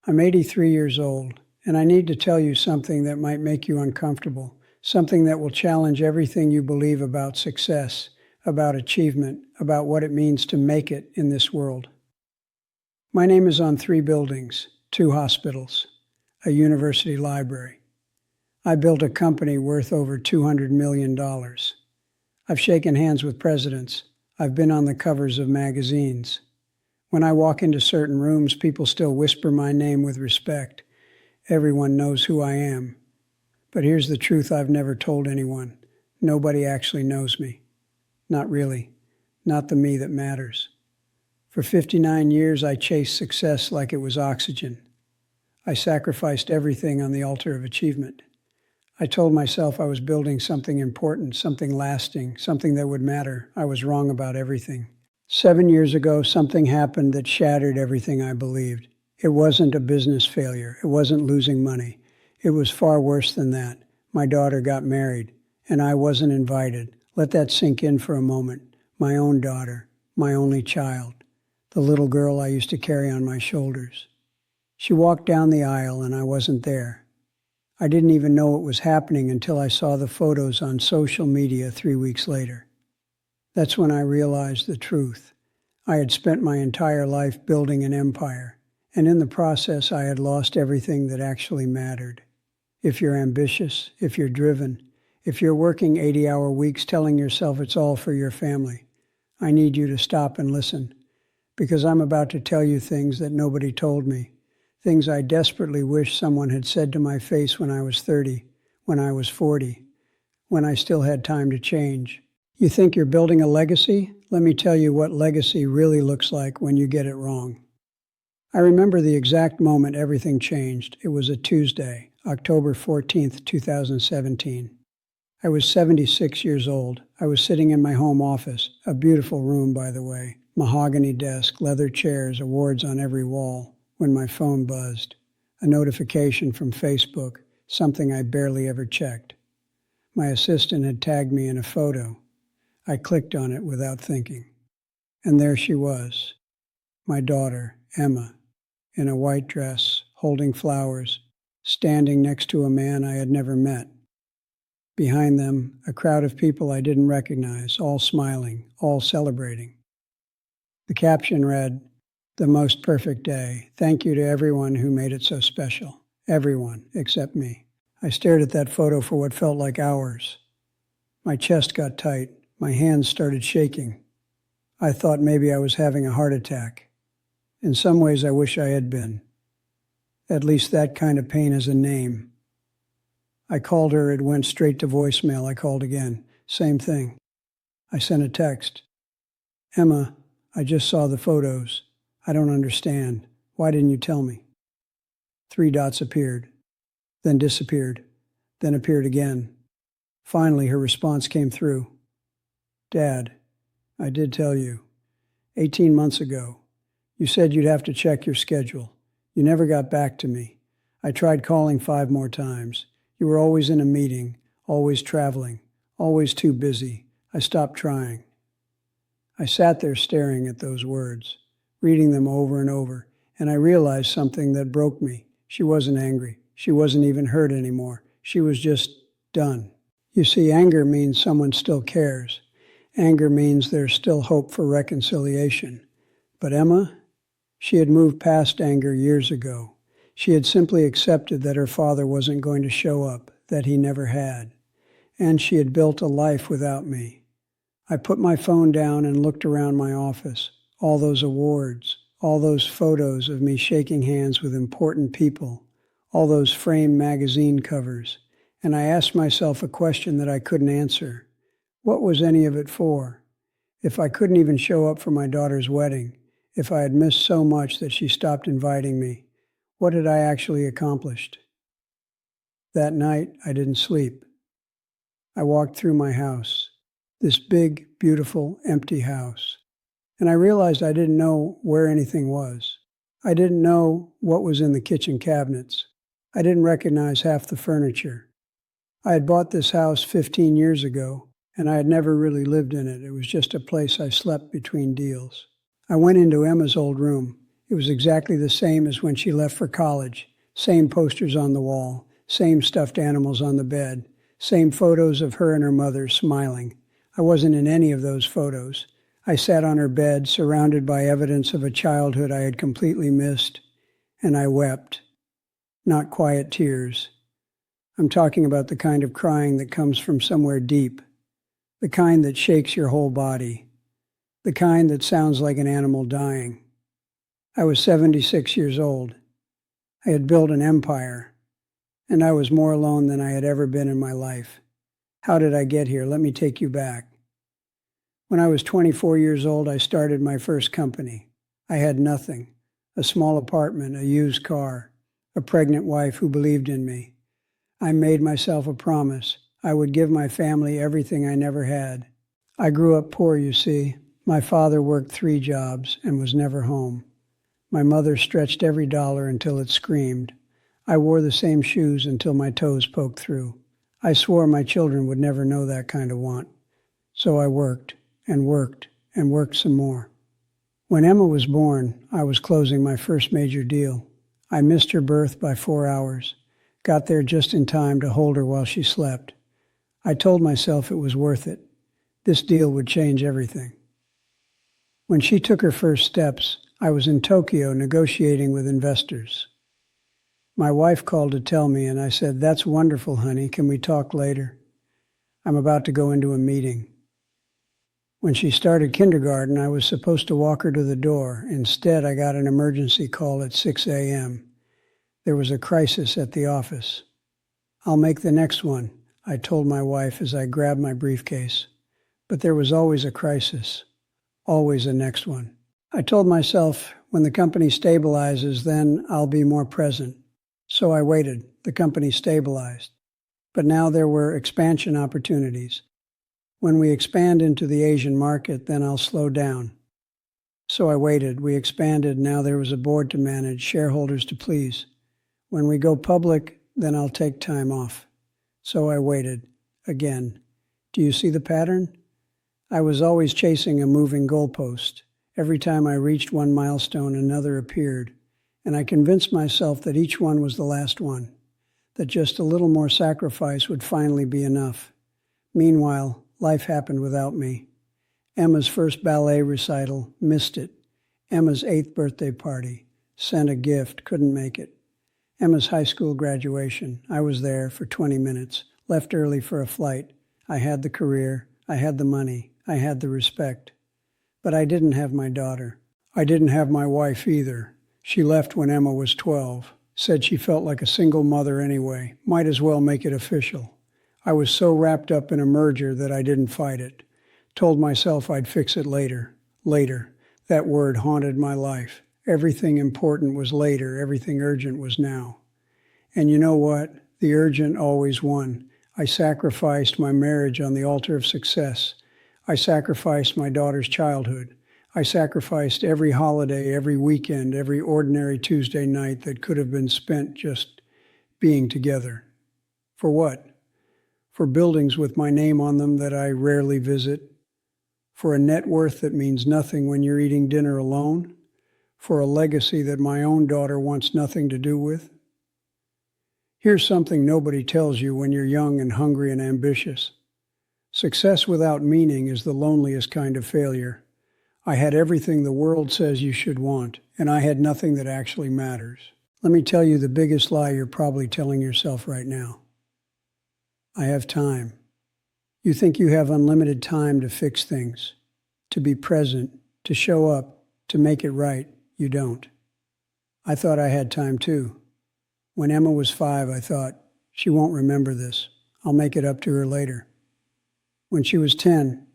I'm 83 years old, and I need to tell you something that might make you uncomfortable, something that will challenge everything you believe about success, about achievement, about what it means to make it in this world. My name is on 3 buildings, 2 hospitals, a university library. I built a company worth over $200 million. I've shaken hands with presidents. I've been on the covers of magazines. When I walk into certain rooms, people still whisper my name with respect. Everyone knows who I am. But here's the truth I've never told anyone. Nobody actually knows me. Not really. Not the me that matters. For 59 years, I chased success like it was oxygen. I sacrificed everything on the altar of achievement. I told myself I was building something important, something lasting, something that would matter. I was wrong about everything. 7 years ago, something happened that shattered everything I believed. It wasn't a business failure. It wasn't losing money. It was far worse than that. My daughter got married, and I wasn't invited. Let that sink in for a moment. My own daughter, my only child, the little girl I used to carry on my shoulders. She walked down the aisle, and I wasn't there. I didn't even know it was happening until I saw the photos on social media 3 weeks later. That's when I realized the truth. I had spent my entire life building an empire, and in the process I had lost everything that actually mattered. If you're ambitious, if you're driven, if you're working 80-hour weeks telling yourself it's all for your family, I need you to stop and listen, because I'm about to tell you things that nobody told me. Things I desperately wish someone had said to my face when I was 30, when I was 40, when I still had time to change. You think you're building a legacy? Let me tell you what legacy really looks like when you get it wrong. I remember the exact moment everything changed. It was a Tuesday, October 14th, 2017. I was 76 years old. I was sitting in my home office, a beautiful room, by the way, mahogany desk, leather chairs, awards on every wall, when my phone buzzed, a notification from Facebook, something I barely ever checked. My assistant had tagged me in a photo. I clicked on it without thinking. And there she was, my daughter, Emma, in a white dress, holding flowers, standing next to a man I had never met. Behind them, a crowd of people I didn't recognize, all smiling, all celebrating. The caption read, "The most perfect day. Thank you to everyone who made it so special. Everyone, except me." I stared at that photo for what felt like hours. My chest got tight. My hands started shaking. I thought maybe I was having a heart attack. In some ways, I wish I had been. At least that kind of pain has a name. I called her. It went straight to voicemail. I called again. Same thing. I sent a text. "Emma, I just saw the photos. I don't understand. Why didn't you tell me?" 3 dots appeared, then disappeared, then appeared again. Finally, her response came through. "Dad, I did tell you. 18 months ago. You said you'd have to check your schedule. You never got back to me. I tried calling 5 more times. You were always in a meeting, always traveling, always too busy. I stopped trying." I sat there staring at those words, reading them over and over, and I realized something that broke me. She wasn't angry. She wasn't even hurt anymore. She was just done. You see, anger means someone still cares. Anger means there's still hope for reconciliation. But Emma, she had moved past anger years ago. She had simply accepted that her father wasn't going to show up, that he never had. And she had built a life without me. I put my phone down and looked around my office. All those awards, all those photos of me shaking hands with important people, all those framed magazine covers, and I asked myself a question that I couldn't answer. What was any of it for? If I couldn't even show up for my daughter's wedding, if I had missed so much that she stopped inviting me, what had I actually accomplished? That night, I didn't sleep. I walked through my house, this big, beautiful, empty house. And I realized I didn't know where anything was. I didn't know what was in the kitchen cabinets. I didn't recognize half the furniture. I had bought this house 15 years ago, and I had never really lived in it. It was just a place I slept between deals. I went into Emma's old room. It was exactly the same as when she left for college. Same posters on the wall, same stuffed animals on the bed, same photos of her and her mother smiling. I wasn't in any of those photos. I sat on her bed, surrounded by evidence of a childhood I had completely missed, and I wept. Not quiet tears. I'm talking about the kind of crying that comes from somewhere deep, the kind that shakes your whole body, the kind that sounds like an animal dying. I was 76 years old. I had built an empire, and I was more alone than I had ever been in my life. How did I get here? Let me take you back. When I was 24 years old, I started my first company. I had nothing, a small apartment, a used car, a pregnant wife who believed in me. I made myself a promise. I would give my family everything I never had. I grew up poor, you see. My father worked 3 jobs and was never home. My mother stretched every dollar until it screamed. I wore the same shoes until my toes poked through. I swore my children would never know that kind of want. So I worked and worked and worked some more. When Emma was born, I was closing my first major deal. I missed her birth by 4 hours, got there just in time to hold her while she slept. I told myself it was worth it. This deal would change everything. When she took her first steps, I was in Tokyo negotiating with investors. My wife called to tell me, and I said, "That's wonderful, honey. Can we talk later? I'm about to go into a meeting." When she started kindergarten, I was supposed to walk her to the door. Instead, I got an emergency call at 6 a.m. There was a crisis at the office. "I'll make the next one," I told my wife as I grabbed my briefcase. But there was always a crisis, always a next one. I told myself, when the company stabilizes, then I'll be more present. So I waited. The company stabilized. But now there were expansion opportunities. When we expand into the Asian market, then I'll slow down. So I waited. We expanded. Now there was a board to manage, shareholders to please. When we go public, then I'll take time off. So I waited. Again. Do you see the pattern? I was always chasing a moving goalpost. Every time I reached one milestone, another appeared, and I convinced myself that each one was the last one, that just a little more sacrifice would finally be enough. Meanwhile, life happened without me. Emma's first ballet recital, missed it. Emma's 8th birthday party, sent a gift, couldn't make it. Emma's high school graduation, I was there for 20 minutes, left early for a flight. I had the career, I had the money, I had the respect. But I didn't have my daughter. I didn't have my wife either. She left when Emma was 12. Said she felt like a single mother anyway. Might as well make it official. I was so wrapped up in a merger that I didn't fight it. Told myself I'd fix it later. Later. That word haunted my life. Everything important was later. Everything urgent was now. And you know what? The urgent always won. I sacrificed my marriage on the altar of success. I sacrificed my daughter's childhood. I sacrificed every holiday, every weekend, every ordinary Tuesday night that could have been spent just being together. For what? For buildings with my name on them that I rarely visit? For a net worth that means nothing when you're eating dinner alone? For a legacy that my own daughter wants nothing to do with? Here's something nobody tells you when you're young and hungry and ambitious. Success without meaning is the loneliest kind of failure. I had everything the world says you should want, and I had nothing that actually matters. Let me tell you the biggest lie you're probably telling yourself right now. I have time. You think you have unlimited time to fix things, to be present, to show up, to make it right. You don't. I thought I had time too. When Emma was 5, I thought, she won't remember this. I'll make it up to her later. When she was 10,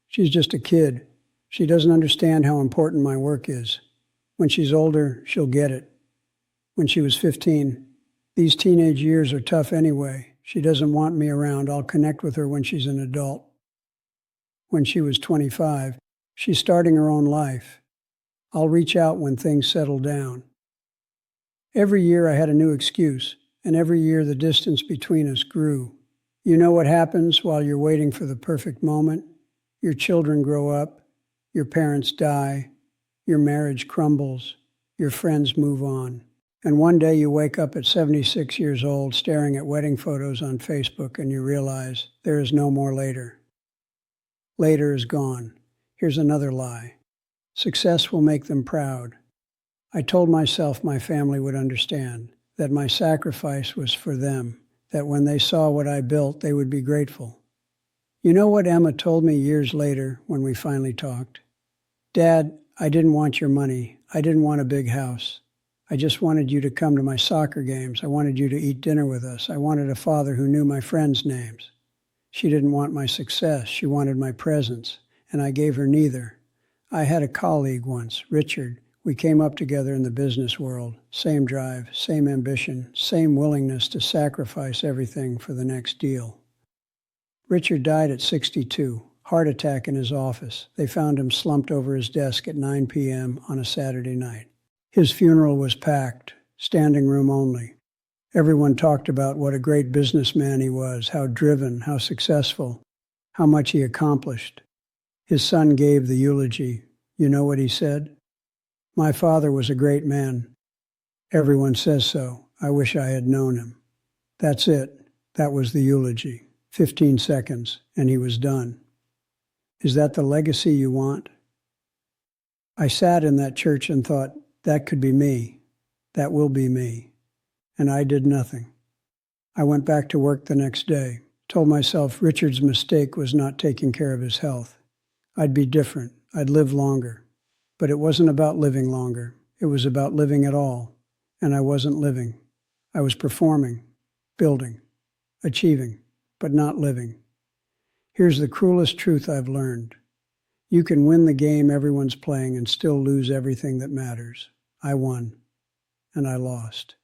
she's just a kid. She doesn't understand how important my work is. When she's older, she'll get it. When she was 15, these teenage years are tough anyway. She doesn't want me around. I'll connect with her when she's an adult. When she was 25, she's starting her own life. I'll reach out when things settle down. Every year I had a new excuse, and every year the distance between us grew. You know what happens while you're waiting for the perfect moment? Your children grow up, your parents die, your marriage crumbles, Your friends move on. And one day you wake up at 76 years old staring at wedding photos on Facebook and you realize there is no more later. Later is gone. Here's another lie. Success will make them proud. I told myself my family would understand, that my sacrifice was for them, that when they saw what I built, they would be grateful. You know what Emma told me years later when we finally talked? Dad, I didn't want your money. I didn't want a big house. I just wanted you to come to my soccer games. I wanted you to eat dinner with us. I wanted a father who knew my friends' names. She didn't want my success. She wanted my presence, and I gave her neither. I had a colleague once, Richard. We came up together in the business world. Same drive, same ambition, same willingness to sacrifice everything for the next deal. Richard died at 62, heart attack in his office. They found him slumped over his desk at 9 p.m. on a Saturday night. His funeral was packed, standing room only. Everyone talked about what a great businessman he was, how driven, how successful, how much he accomplished. His son gave the eulogy. You know what he said? My father was a great man. Everyone says so. I wish I had known him. That's it. That was the eulogy. 15 seconds, and he was done. Is that the legacy you want? I sat in that church and thought, that could be me. That will be me. And I did nothing. I went back to work the next day, told myself Richard's mistake was not taking care of his health. I'd be different. I'd live longer. But it wasn't about living longer. It was about living at all. And I wasn't living. I was performing, building, achieving, but not living. Here's the cruelest truth I've learned. You can win the game everyone's playing and still lose everything that matters. I won, and I lost.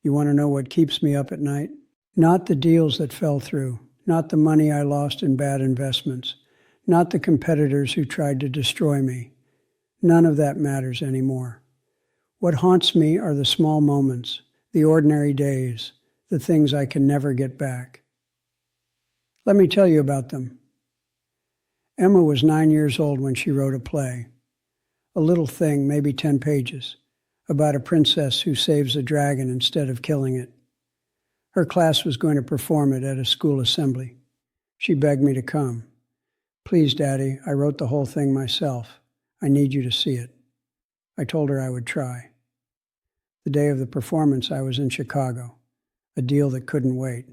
You want to know what keeps me up at night? Not the deals that fell through, not the money I lost in bad investments, not the competitors who tried to destroy me. None of that matters anymore. What haunts me are the small moments, the ordinary days, the things I can never get back. Let me tell you about them. Emma was 9 years old when she wrote a play. A little thing, maybe 10 pages, about a princess who saves a dragon instead of killing it. Her class was going to perform it at a school assembly. She begged me to come. Please, Daddy, I wrote the whole thing myself. I need you to see it. I told her I would try. The day of the performance, I was in Chicago, a deal that couldn't wait.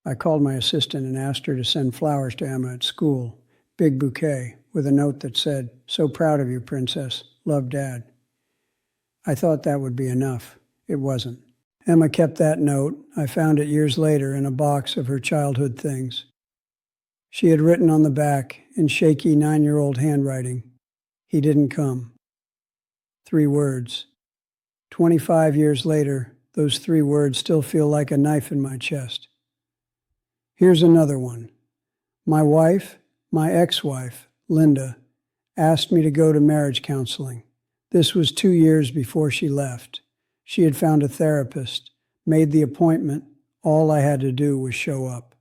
I called my assistant and asked her to send flowers to Emma at school, big bouquet, with a note that said, "So proud of you, Princess. Love, Dad." I thought that would be enough. It wasn't. Emma kept that note. I found it years later in a box of her childhood things. She had written on the back, in shaky 9-year-old handwriting, "He didn't come." 3 words. 25 years later, those 3 words still feel like a knife in my chest. Here's another one. My wife, my ex-wife, Linda, asked me to go to marriage counseling. This was 2 years before she left. She had found a therapist, made the appointment. All I had to do was show up.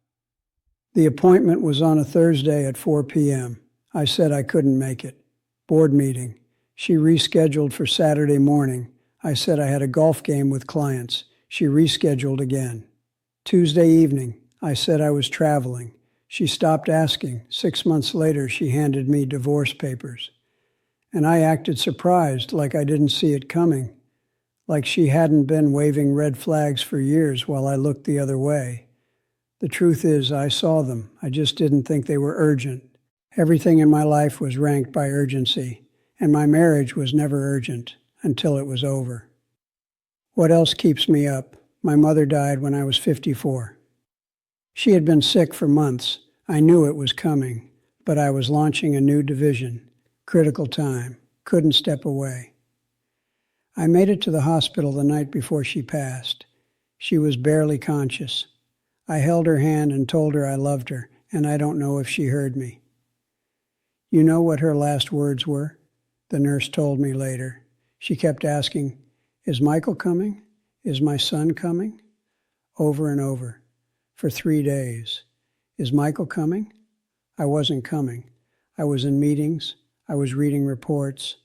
The appointment was on a Thursday at 4 p.m. I said I couldn't make it. Board meeting. She rescheduled for Saturday morning. I said I had a golf game with clients. She rescheduled again. Tuesday evening, I said I was traveling. She stopped asking. 6 months later, she handed me divorce papers. And I acted surprised, like I didn't see it coming, like she hadn't been waving red flags for years while I looked the other way. The truth is, I saw them. I just didn't think they were urgent. Everything in my life was ranked by urgency, and my marriage was never urgent until it was over. What else keeps me up? My mother died when I was 54. She had been sick for months. I knew it was coming, but I was launching a new division. Critical time. Couldn't step away. I made it to the hospital the night before she passed. She was barely conscious. I held her hand and told her I loved her, and I don't know if she heard me. You know what her last words were? The nurse told me later. She kept asking, "Is Michael coming? Is my son coming?" Over and over, for 3 days. Is Michael coming? I wasn't coming. I was in meetings. I was reading reports.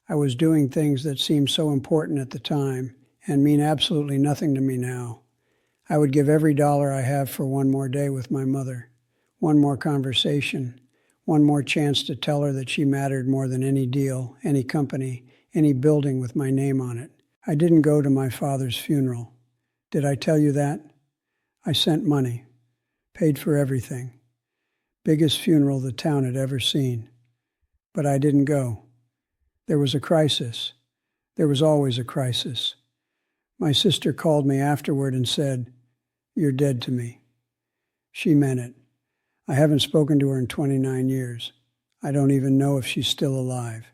I was doing things that seemed so important at the time and mean absolutely nothing to me now. I would give every dollar I have for one more day with my mother, one more conversation, one more chance to tell her that she mattered more than any deal, any company, any building with my name on it. I didn't go to my father's funeral. Did I tell you that? I sent money, paid for everything. Biggest funeral the town had ever seen. But I didn't go. There was a crisis. There was always a crisis. My sister called me afterward and said, "You're dead to me." She meant it. I haven't spoken to her in 29 years. I don't even know if she's still alive.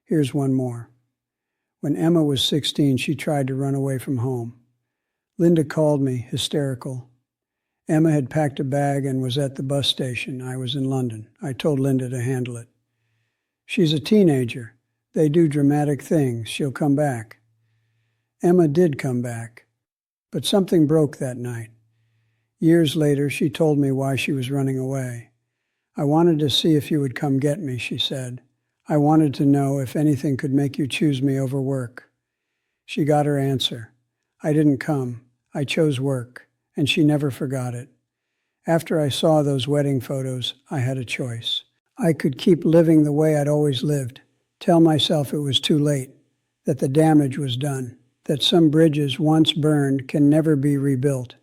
Here's one more. When Emma was 16, she tried to run away from home. Linda called me, hysterical. Emma had packed a bag and was at the bus station. I was in London. I told Linda to handle it. She's a teenager. They do dramatic things. She'll come back. Emma did come back, but something broke that night. Years later, she told me why she was running away. "I wanted to see if you would come get me," she said. "I wanted to know if anything could make you choose me over work." She got her answer. I didn't come. I chose work, and she never forgot it. After I saw those wedding photos, I had a choice. I could keep living the way I'd always lived, tell myself it was too late, that the damage was done, that some bridges once burned can never be rebuilt,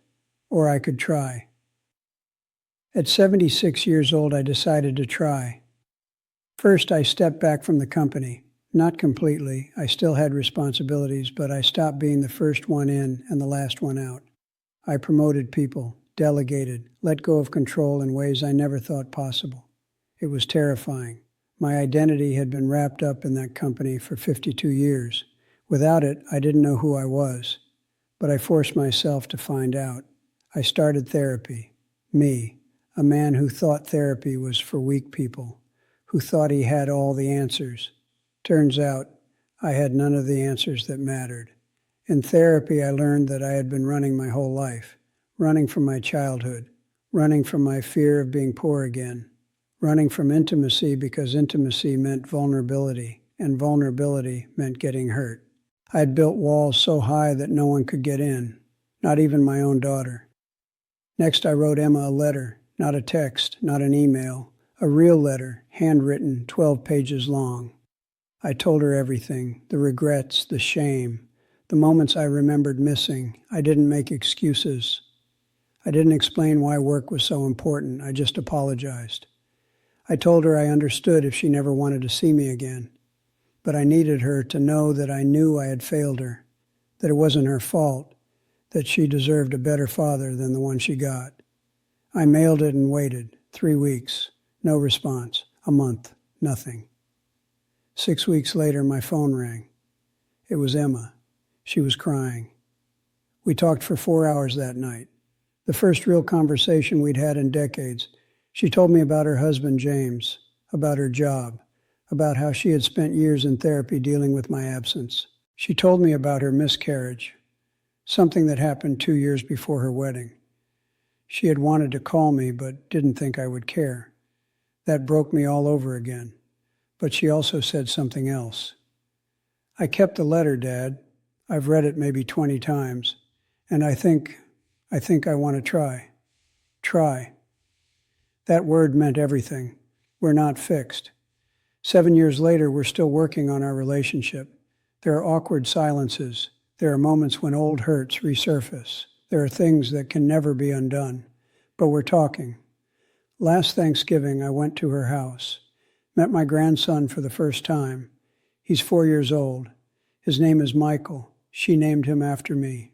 or I could try. At 76 years old, I decided to try. First, I stepped back from the company. Not completely. I still had responsibilities, but I stopped being the first one in and the last one out. I promoted people, delegated, let go of control in ways I never thought possible. It was terrifying. My identity had been wrapped up in that company for 52 years. Without it, I didn't know who I was, but I forced myself to find out. I started therapy. Me, a man who thought therapy was for weak people, who thought he had all the answers. Turns out, I had none of the answers that mattered. In therapy, I learned that I had been running my whole life, running from my childhood, running from my fear of being poor again, running from intimacy because intimacy meant vulnerability, and vulnerability meant getting hurt. I had built walls so high that no one could get in, not even my own daughter. Next, I wrote Emma a letter, not a text, not an email, a real letter, handwritten, 12 pages long. I told her everything, the regrets, the shame, the moments I remembered missing. I didn't make excuses. I didn't explain why work was so important. I just apologized. I told her I understood if she never wanted to see me again. But I needed her to know that I knew I had failed her, that it wasn't her fault, that she deserved a better father than the one she got. I mailed it and waited. 3 weeks. No response. A month. Nothing. 6 weeks later, my phone rang. It was Emma. She was crying. We talked for 4 hours that night. The first real conversation we'd had in decades. She told me about her husband, James, about her job, about how she had spent years in therapy dealing with my absence. She told me about her miscarriage, something that happened 2 years before her wedding. She had wanted to call me, but didn't think I would care. That broke me all over again. But she also said something else. "I kept the letter, Dad. I've read it maybe 20 times, and I think I want to try." Try. That word meant everything. We're not fixed. 7 years later, we're still working on our relationship. There are awkward silences. There are moments when old hurts resurface. There are things that can never be undone. But we're talking. Last Thanksgiving, I went to her house. Met my grandson for the first time. He's 4 years old. His name is Michael. She named him after me.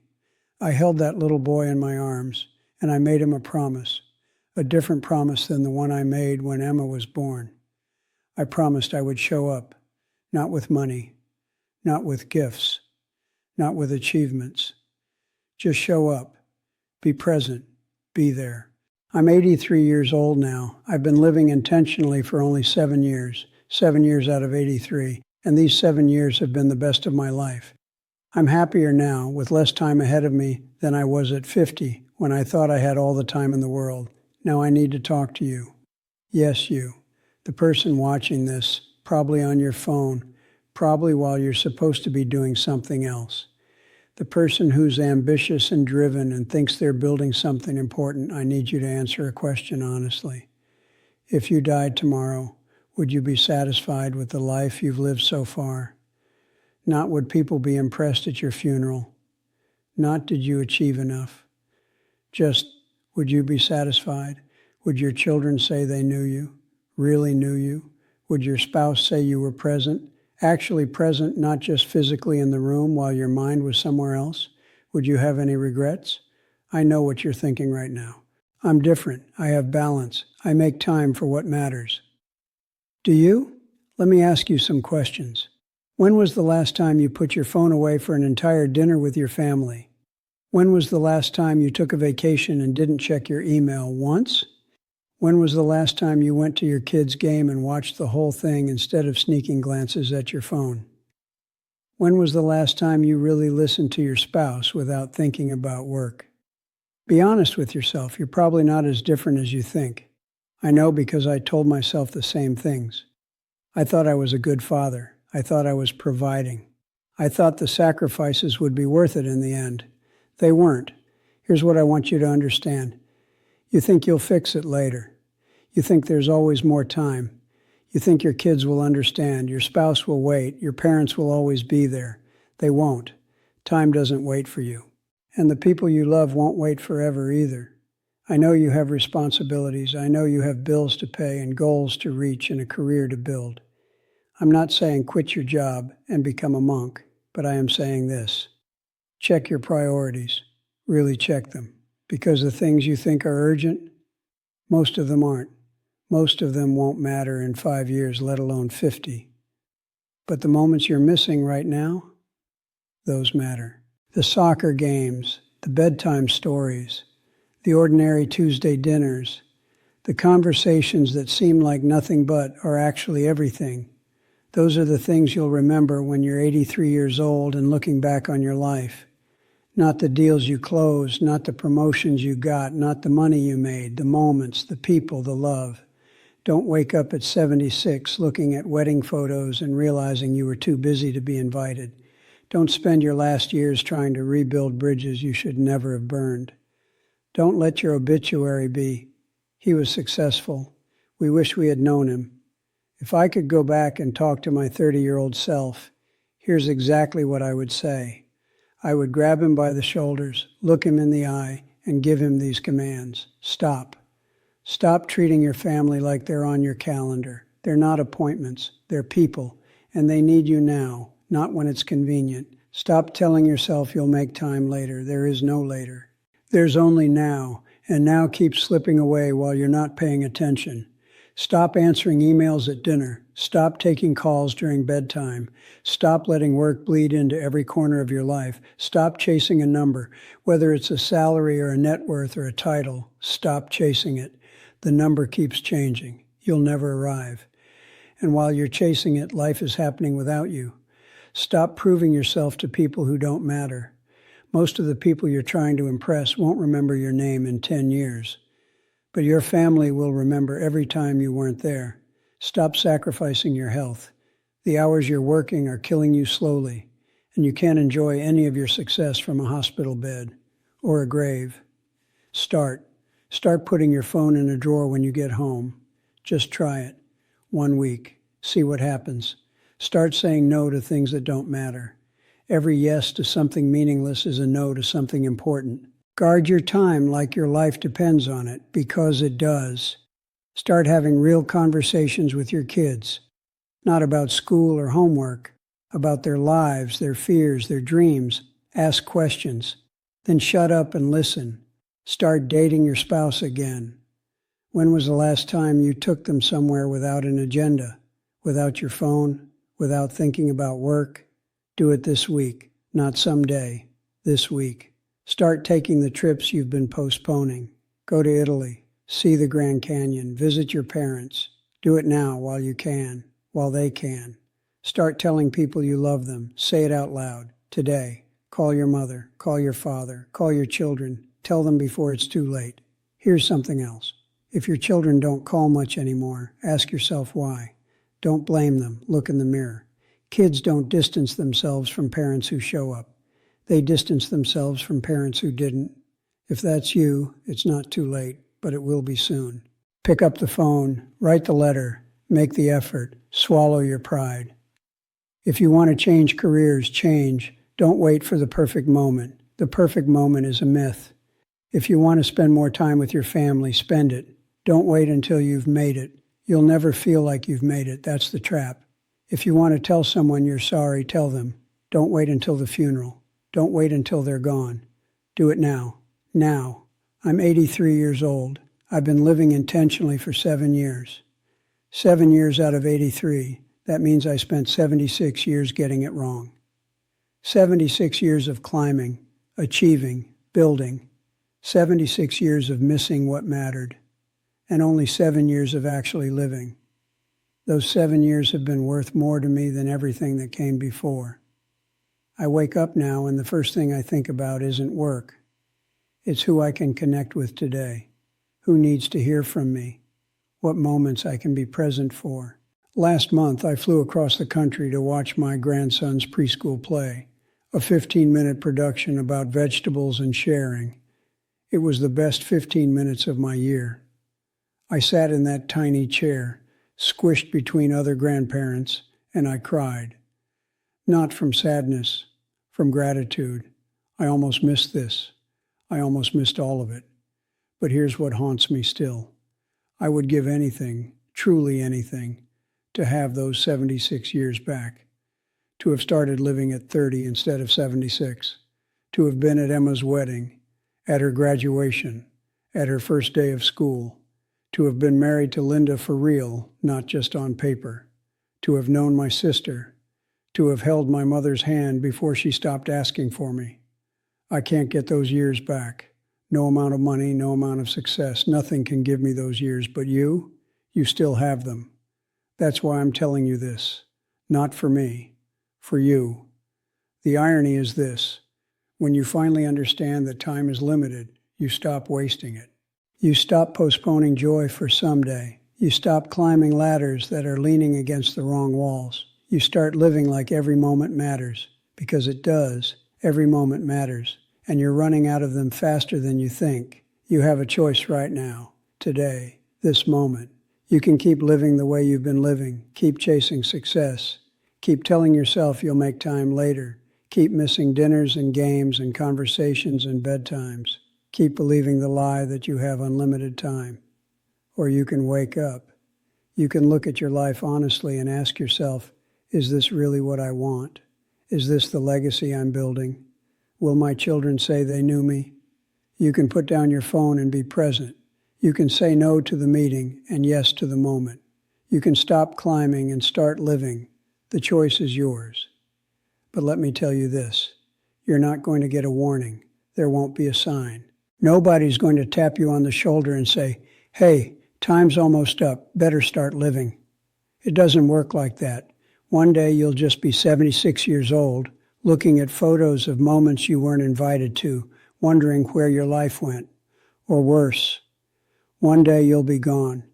I held that little boy in my arms, and I made him a promise, a different promise than the one I made when Emma was born. I promised I would show up, not with money, not with gifts, not with achievements. Just show up, be present, be there. I'm 83 years old now. I've been living intentionally for only 7 years, 7 years out of 83, and these 7 years have been the best of my life. I'm happier now, with less time ahead of me than I was at 50, when I thought I had all the time in the world. Now I need to talk to you. Yes, you, the person watching this, probably on your phone, probably while you're supposed to be doing something else. The person who's ambitious and driven and thinks they're building something important, I need you to answer a question honestly. If you died tomorrow, would you be satisfied with the life you've lived so far? Not would people be impressed at your funeral. Not did you achieve enough. Just, would you be satisfied? Would your children say they knew you, really knew you? Would your spouse say you were present, actually present, not just physically in the room while your mind was somewhere else? Would you have any regrets? I know what you're thinking right now. I'm different. I have balance. I make time for what matters. Do you? Let me ask you some questions. When was the last time you put your phone away for an entire dinner with your family? When was the last time you took a vacation and didn't check your email once? When was the last time you went to your kid's game and watched the whole thing instead of sneaking glances at your phone? When was the last time you really listened to your spouse without thinking about work? Be honest with yourself. You're probably not as different as you think. I know because I told myself the same things. I thought I was a good father. I thought I was providing. I thought the sacrifices would be worth it in the end. They weren't. Here's what I want you to understand. You think you'll fix it later. You think there's always more time. You think your kids will understand. Your spouse will wait. Your parents will always be there. They won't. Time doesn't wait for you. And the people you love won't wait forever either. I know you have responsibilities. I know you have bills to pay and goals to reach and a career to build. I'm not saying quit your job and become a monk, but I am saying this. Check your priorities. Really check them. Because the things you think are urgent, most of them aren't. Most of them won't matter in 5 years, let alone 50. But the moments you're missing right now, those matter. The soccer games, the bedtime stories, the ordinary Tuesday dinners, the conversations that seem like nothing but are actually everything. Those are the things you'll remember when you're 83 years old and looking back on your life. Not the deals you closed, not the promotions you got, not the money you made, the moments, the people, the love. Don't wake up at 76 looking at wedding photos and realizing you were too busy to be invited. Don't spend your last years trying to rebuild bridges you should never have burned. Don't let your obituary be, he was successful. We wish we had known him. If I could go back and talk to my 30-year-old self, here's exactly what I would say. I would grab him by the shoulders, look him in the eye, and give him these commands. Stop. Stop treating your family like they're on your calendar. They're not appointments. They're people, and they need you now, not when it's convenient. Stop telling yourself you'll make time later. There is no later. There's only now, and now keeps slipping away while you're not paying attention. Stop answering emails at dinner. Stop taking calls during bedtime. Stop letting work bleed into every corner of your life. Stop chasing a number, whether it's a salary or a net worth or a title. Stop chasing it. The number keeps changing. You'll never arrive. And while you're chasing it, life is happening without you. Stop proving yourself to people who don't matter. Most of the people you're trying to impress won't remember your name in 10 years. But your family will remember every time you weren't there. Stop sacrificing your health. The hours you're working are killing you slowly, and you can't enjoy any of your success from a hospital bed or a grave. Start putting your phone in a drawer when you get home. Just try it. 1 week. See what happens. Start saying no to things that don't matter. Every yes to something meaningless is a no to something important. Guard your time like your life depends on it, because it does. Start having real conversations with your kids, not about school or homework, about their lives, their fears, their dreams. Ask questions. Then shut up and listen. Start dating your spouse again. When was the last time you took them somewhere without an agenda, without your phone, without thinking about work? Do it this week, not someday, this week. Start taking the trips you've been postponing. Go to Italy. See the Grand Canyon. Visit your parents. Do it now while you can, while they can. Start telling people you love them. Say it out loud. Today. Call your mother. Call your father. Call your children. Tell them before it's too late. Here's something else. If your children don't call much anymore, ask yourself why. Don't blame them. Look in the mirror. Kids don't distance themselves from parents who show up. They distance themselves from parents who didn't. If that's you, it's not too late, but it will be soon. Pick up the phone, write the letter, make the effort, swallow your pride. If you want to change careers, change. Don't wait for the perfect moment. The perfect moment is a myth. If you want to spend more time with your family, spend it. Don't wait until you've made it. You'll never feel like you've made it. That's the trap. If you want to tell someone you're sorry, tell them. Don't wait until the funeral. Don't wait until they're gone. Do it now. Now. I'm 83 years old. I've been living intentionally for 7 years. 7 years out of 83. That means I spent 76 years getting it wrong. 76 years of climbing, achieving, building. 76 years of missing what mattered. And only 7 years of actually living. Those 7 years have been worth more to me than everything that came before. I wake up now and the first thing I think about isn't work. It's who I can connect with today, who needs to hear from me, what moments I can be present for. Last month, I flew across the country to watch my grandson's preschool play, a 15-minute production about vegetables and sharing. It was the best 15 minutes of my year. I sat in that tiny chair, squished between other grandparents, and I cried. Not from sadness, from gratitude. I almost missed this. I almost missed all of it. But here's what haunts me still. I would give anything, truly anything, to have those 76 years back. To have started living at 30 instead of 76. To have been at Emma's wedding, at her graduation, at her first day of school. To have been married to Linda for real, not just on paper. To have known my sister. To have held my mother's hand before she stopped asking for me. I can't get those years back. No amount of money, no amount of success. Nothing can give me those years, but you still have them. That's why I'm telling you this. Not for me, for you. The irony is this. When you finally understand that time is limited, you stop wasting it. You stop postponing joy for someday. You stop climbing ladders that are leaning against the wrong walls. You start living like every moment matters, because it does. Every moment matters, and you're running out of them faster than you think. You have a choice right now, today, this moment. You can keep living the way you've been living, keep chasing success, keep telling yourself you'll make time later, keep missing dinners and games and conversations and bedtimes, keep believing the lie that you have unlimited time. Or you can wake up. You can look at your life honestly and ask yourself, is this really what I want? Is this the legacy I'm building? Will my children say they knew me? You can put down your phone and be present. You can say no to the meeting and yes to the moment. You can stop climbing and start living. The choice is yours. But let me tell you this. You're not going to get a warning. There won't be a sign. Nobody's going to tap you on the shoulder and say, hey, time's almost up. Better start living. It doesn't work like that. One day you'll just be 76 years old, looking at photos of moments you weren't invited to, wondering where your life went. Or worse, one day you'll be gone,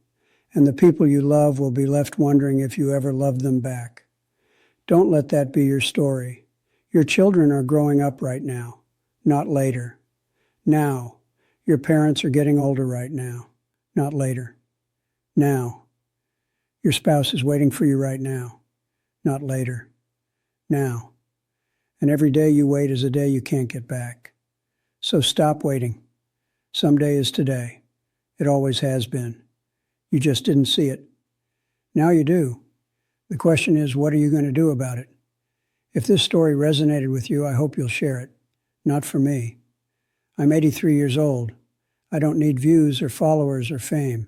and the people you love will be left wondering if you ever loved them back. Don't let that be your story. Your children are growing up right now, not later. Now. Your parents are getting older right now, not later. Now. Your spouse is waiting for you right now. Not later. Now. And every day you wait is a day you can't get back. So stop waiting. Someday is today. It always has been. You just didn't see it. Now you do. The question is, what are you going to do about it? If this story resonated with you, I hope you'll share it. Not for me. I'm 83 years old. I don't need views or followers or fame.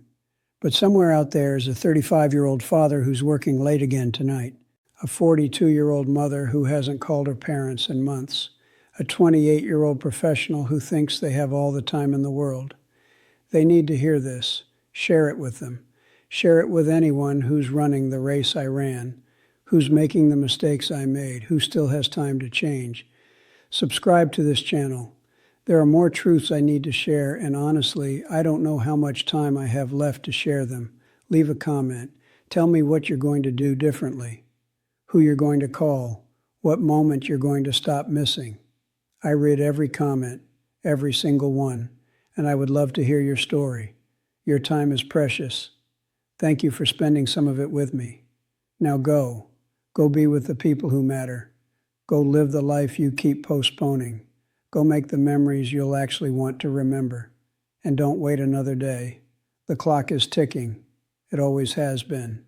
But somewhere out there is a 35-year-old father who's working late again tonight. A 42-year-old mother who hasn't called her parents in months, a 28-year-old professional who thinks they have all the time in the world. They need to hear this. Share it with them. Share it with anyone who's running the race I ran, who's making the mistakes I made, who still has time to change. Subscribe to this channel. There are more truths I need to share, and honestly, I don't know how much time I have left to share them. Leave a comment. Tell me what you're going to do differently. who you're going to call, what moment you're going to stop missing. I read every comment, every single one, and I would love to hear your story. Your time is precious. Thank you for spending some of it with me. Now go. Go be with the people who matter. Go live the life you keep postponing. Go make the memories you'll actually want to remember. And don't wait another day. The clock is ticking. It always has been.